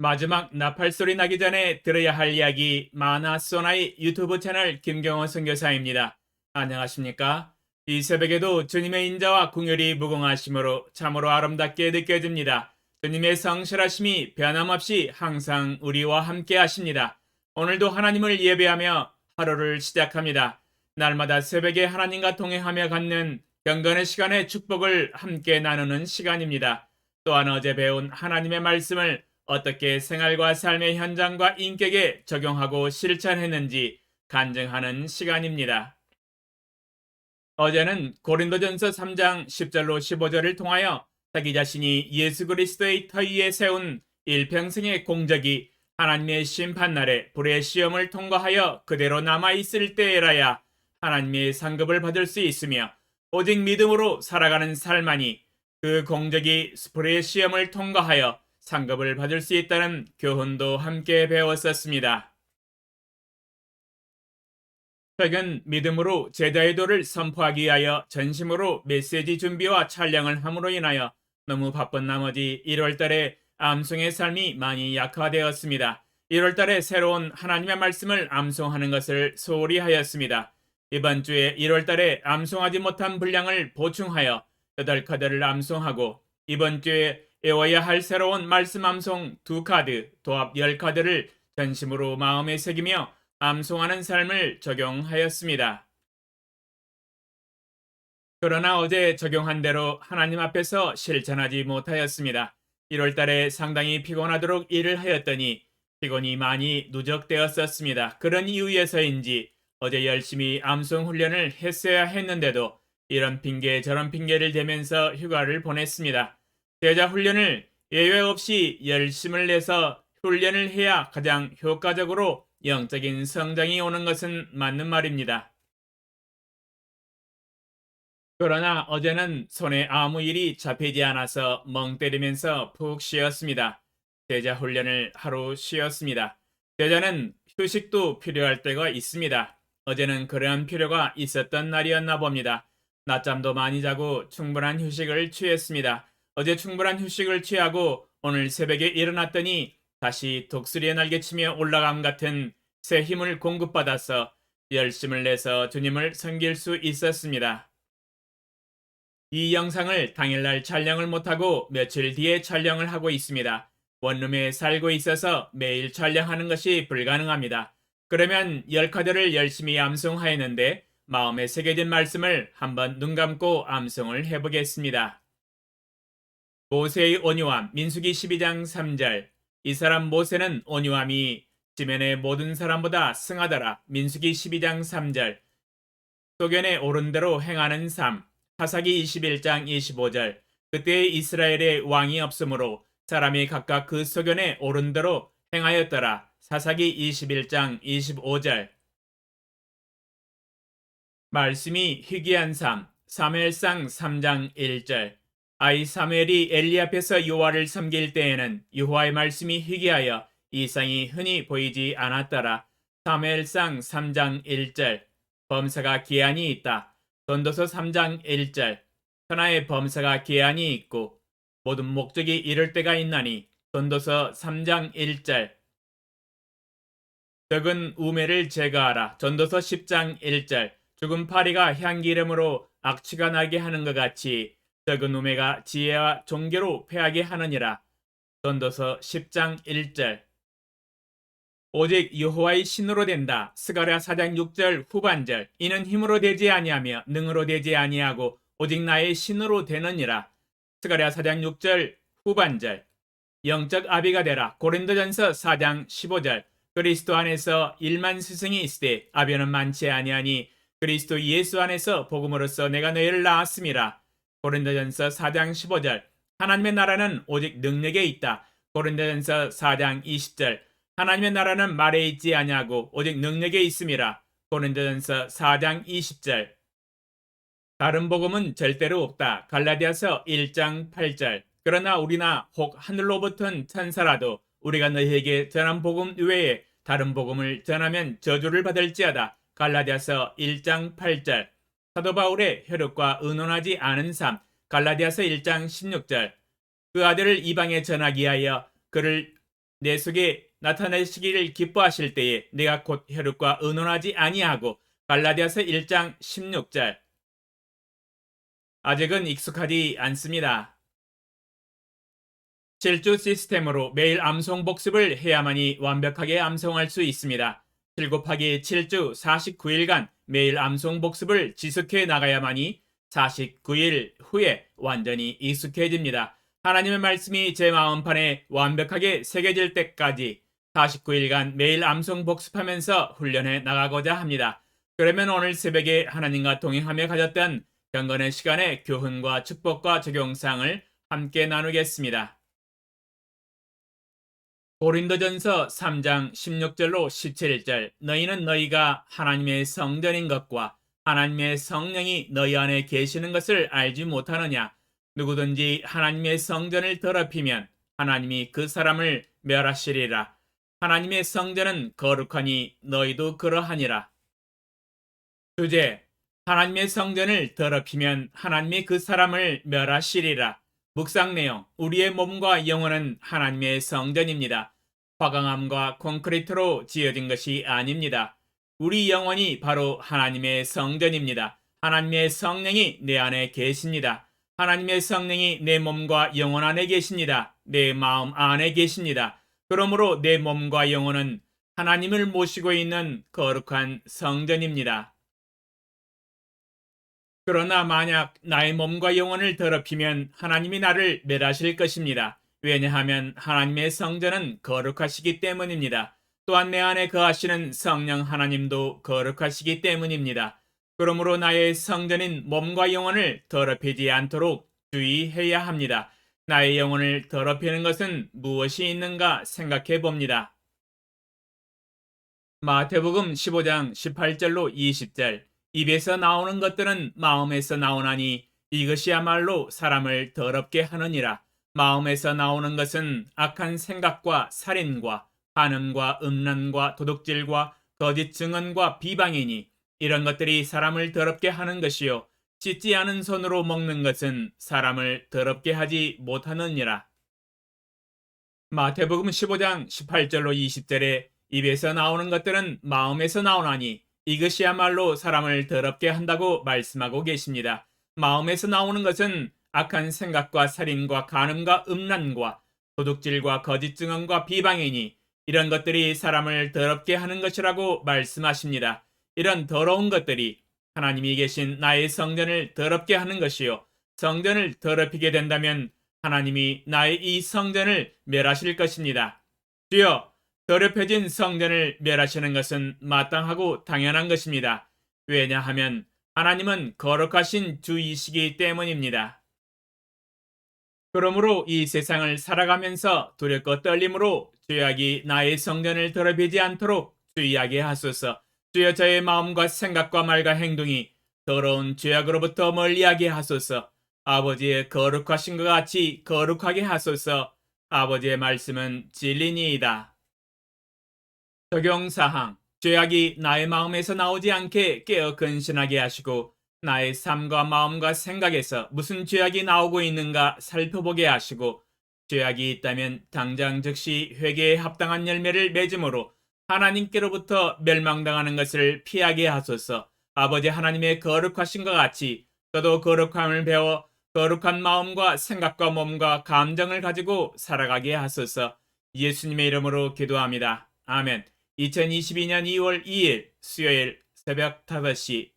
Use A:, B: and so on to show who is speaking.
A: 마지막 나팔 소리 나기 전에 들어야 할 이야기 마나소나의 유튜브 채널 김경호 선교사입니다. 안녕하십니까? 이 새벽에도 주님의 인자와 궁율이 무궁하심으로 참으로 아름답게 느껴집니다. 주님의 성실하심이 변함없이 항상 우리와 함께 하십니다. 오늘도 하나님을 예배하며 하루를 시작합니다. 날마다 새벽에 하나님과 동행하며 갖는 경건의 시간의 축복을 함께 나누는 시간입니다. 또한 어제 배운 하나님의 말씀을 어떻게 생활과 삶의 현장과 인격에 적용하고 실천했는지 간증하는 시간입니다. 어제는 고린도전서 3장 10절로 15절을 통하여 자기 자신이 예수 그리스도의 터 위에 세운 일평생의 공적이 하나님의 심판날에 불의 시험을 통과하여 그대로 남아있을 때에라야 하나님의 상급을 받을 수 있으며 오직 믿음으로 살아가는 삶만이 그 공적이 불의 시험을 통과하여 상급을 받을 수 있다는 교훈도 함께 배웠었습니다. 최근 믿음으로 제자의 도를 선포하기 위하여 전심으로 메시지 준비와 촬영을 함으로 인하여 너무 바쁜 나머지 1월달에 암송의 삶이 많이 약화되었습니다. 1월달에 새로운 하나님의 말씀을 암송하는 것을 소홀히 하였습니다. 이번 주에 1월달에 암송하지 못한 분량을 보충하여 8카드를 암송하고 이번 주에 외워야 할 새로운 말씀 암송 2카드, 도합 10카드를 전심으로 마음에 새기며 암송하는 삶을 적용하였습니다. 그러나 어제 적용한 대로 하나님 앞에서 실천하지 못하였습니다. 1월 달에 상당히 피곤하도록 일을 하였더니 피곤이 많이 누적되었었습니다. 그런 이유에서인지 어제 열심히 암송 훈련을 했어야 했는데도 이런 핑계 저런 핑계를 대면서 휴가를 보냈습니다. 제자 훈련을 예외 없이 열심을 내서 훈련을 해야 가장 효과적으로 영적인 성장이 오는 것은 맞는 말입니다. 그러나 어제는 손에 아무 일이 잡히지 않아서 멍 때리면서 푹 쉬었습니다. 제자 훈련을 하루 쉬었습니다. 제자는 휴식도 필요할 때가 있습니다. 어제는 그러한 필요가 있었던 날이었나 봅니다. 낮잠도 많이 자고 충분한 휴식을 취했습니다. 어제 충분한 휴식을 취하고 오늘 새벽에 일어났더니 다시 독수리의 날개치며 올라감 같은 새 힘을 공급받아서 열심을 내서 주님을 섬길 수 있었습니다. 이 영상을 당일날 촬영을 못하고 며칠 뒤에 촬영을 하고 있습니다. 원룸에 살고 있어서 매일 촬영하는 것이 불가능합니다. 그러면 10카드를 열심히 암송하였는데 마음에 새겨진 말씀을 한번 눈 감고 암송을 해보겠습니다. 모세의 온유함, 민수기 12장 3절. 이 사람 모세는 온유함이 지면의 모든 사람보다 승하더라. 민수기 12장 3절. 소견에 오른 대로 행하는 삶. 사사기 21장 25절. 그때 이스라엘에 왕이 없으므로 사람이 각각 그 소견에 오른 대로 행하였더라. 사사기 21장 25절. 말씀이 희귀한 삶. 사무엘상 3장 1절. 아이 사무엘이 엘리 앞에서 여호와를 섬길 때에는 여호와의 말씀이 희귀하여 이상이 흔히 보이지 않았더라. 사무엘상 3장 1절. 범사가 기한이 있다. 전도서 3장 1절. 천하의 범사가 기한이 있고 모든 목적이 이를 때가 있나니. 전도서 3장 1절. 적은 우매를 제거하라. 전도서 10장 1절. 죽은 파리가 향기름으로 악취가 나게 하는 것 같이 적은 우매가 지혜와 종교로 패하게 하느니라. 전도서 10장 1절. 오직 여호와의 신으로 된다. 스가랴 4장 6절 후반절. 이는 힘으로 되지 아니하며 능으로 되지 아니하고 오직 나의 신으로 되느니라. 스가랴 4장 6절 후반절. 영적 아비가 되라. 고린도전서 4장 15절. 그리스도 안에서 1만 스승이 있으되 아비는 많지 아니하니 그리스도 예수 안에서 복음으로써 내가 너희를 낳았음이라. 고린도전서 4장 15절. 하나님의 나라는 오직 능력에 있다. 고린도전서 4장 20절. 하나님의 나라는 말에 있지 아니하고 오직 능력에 있음이라. 고린도전서 4장 20절. 다른 복음은 절대로 없다. 갈라디아서 1장 8절. 그러나 우리나 혹 하늘로부터 천사라도 우리가 너희에게 전한 복음 외에 다른 복음을 전하면 저주를 받을지어다. 갈라디아서 1장 8절. 사도 바울의 혈육과 의논하지 않은 삶. 갈라디아서 1장 16절. 그 아들을 이방에 전하기 위하여 그를 내 속에 나타내시기를 기뻐하실 때에 내가 곧 혈육과 의논하지 아니하고. 갈라디아서 1장 16절. 아직은 익숙하지 않습니다. 7주 시스템으로 매일 암송 복습을 해야만이 완벽하게 암송할 수 있습니다. 7 곱하기 7주 49일간 매일 암송 복습을 지속해 나가야만이 49일 후에 완전히 익숙해집니다. 하나님의 말씀이 제 마음판에 완벽하게 새겨질 때까지 49일간 매일 암송 복습하면서 훈련해 나가고자 합니다. 그러면 오늘 새벽에 하나님과 동행하며 가졌던 경건의 시간의 교훈과 축복과 적용사항을 함께 나누겠습니다. 고린도전서 3장 16절로 17절. 너희는 너희가 하나님의 성전인 것과 하나님의 성령이 너희 안에 계시는 것을 알지 못하느냐. 누구든지 하나님의 성전을 더럽히면 하나님이 그 사람을 멸하시리라. 하나님의 성전은 거룩하니 너희도 그러하니라. 주제: 하나님의 성전을 더럽히면 하나님이 그 사람을 멸하시리라. 묵상 내용: 우리의 몸과 영혼은 하나님의 성전입니다. 화강암과 콘크리트로 지어진 것이 아닙니다. 우리 영혼이 바로 하나님의 성전입니다. 하나님의 성령이 내 안에 계십니다. 하나님의 성령이 내 몸과 영혼 안에 계십니다. 내 마음 안에 계십니다. 그러므로 내 몸과 영혼은 하나님을 모시고 있는 거룩한 성전입니다. 그러나 만약 나의 몸과 영혼을 더럽히면 하나님이 나를 멸하실 것입니다. 왜냐하면 하나님의 성전은 거룩하시기 때문입니다. 또한 내 안에 거하시는 성령 하나님도 거룩하시기 때문입니다. 그러므로 나의 성전인 몸과 영혼을 더럽히지 않도록 주의해야 합니다. 나의 영혼을 더럽히는 것은 무엇이 있는가 생각해 봅니다. 마태복음 15장 18절로 20절. 입에서 나오는 것들은 마음에서 나오나니 이것이야말로 사람을 더럽게 하느니라. 마음에서 나오는 것은 악한 생각과 살인과 간음과 음란과 도둑질과 거짓 증언과 비방이니 이런 것들이 사람을 더럽게 하는 것이요 씻지 않은 손으로 먹는 것은 사람을 더럽게 하지 못하느니라. 마태복음 15장 18절로 20절에 입에서 나오는 것들은 마음에서 나오나니 이것이야말로 사람을 더럽게 한다고 말씀하고 계십니다. 마음에서 나오는 것은 악한 생각과 살인과 간음과 음란과 도둑질과 거짓 증언과 비방이니 이런 것들이 사람을 더럽게 하는 것이라고 말씀하십니다. 이런 더러운 것들이 하나님이 계신 나의 성전을 더럽게 하는 것이요 성전을 더럽히게 된다면 하나님이 나의 이 성전을 멸하실 것입니다. 주여, 더럽혀진 성전을 멸하시는 것은 마땅하고 당연한 것입니다. 왜냐하면 하나님은 거룩하신 주이시기 때문입니다. 그러므로 이 세상을 살아가면서 두렵고 떨림으로 죄악이 나의 성전을 더럽히지 않도록 주의하게 하소서. 주여, 저의 마음과 생각과 말과 행동이 더러운 죄악으로부터 멀리하게 하소서. 아버지의 거룩하신 것 같이 거룩하게 하소서. 아버지의 말씀은 진리니이다. 적용사항: 죄악이 나의 마음에서 나오지 않게 깨어 근신하게 하시고 나의 삶과 마음과 생각에서 무슨 죄악이 나오고 있는가 살펴보게 하시고 죄악이 있다면 당장 즉시 회개에 합당한 열매를 맺음으로 하나님께로부터 멸망당하는 것을 피하게 하소서. 아버지 하나님의 거룩하신 것 같이 저도 거룩함을 배워 거룩한 마음과 생각과 몸과 감정을 가지고 살아가게 하소서. 예수님의 이름으로 기도합니다. 아멘. 2022년 2월 2일 수요일 새벽 5시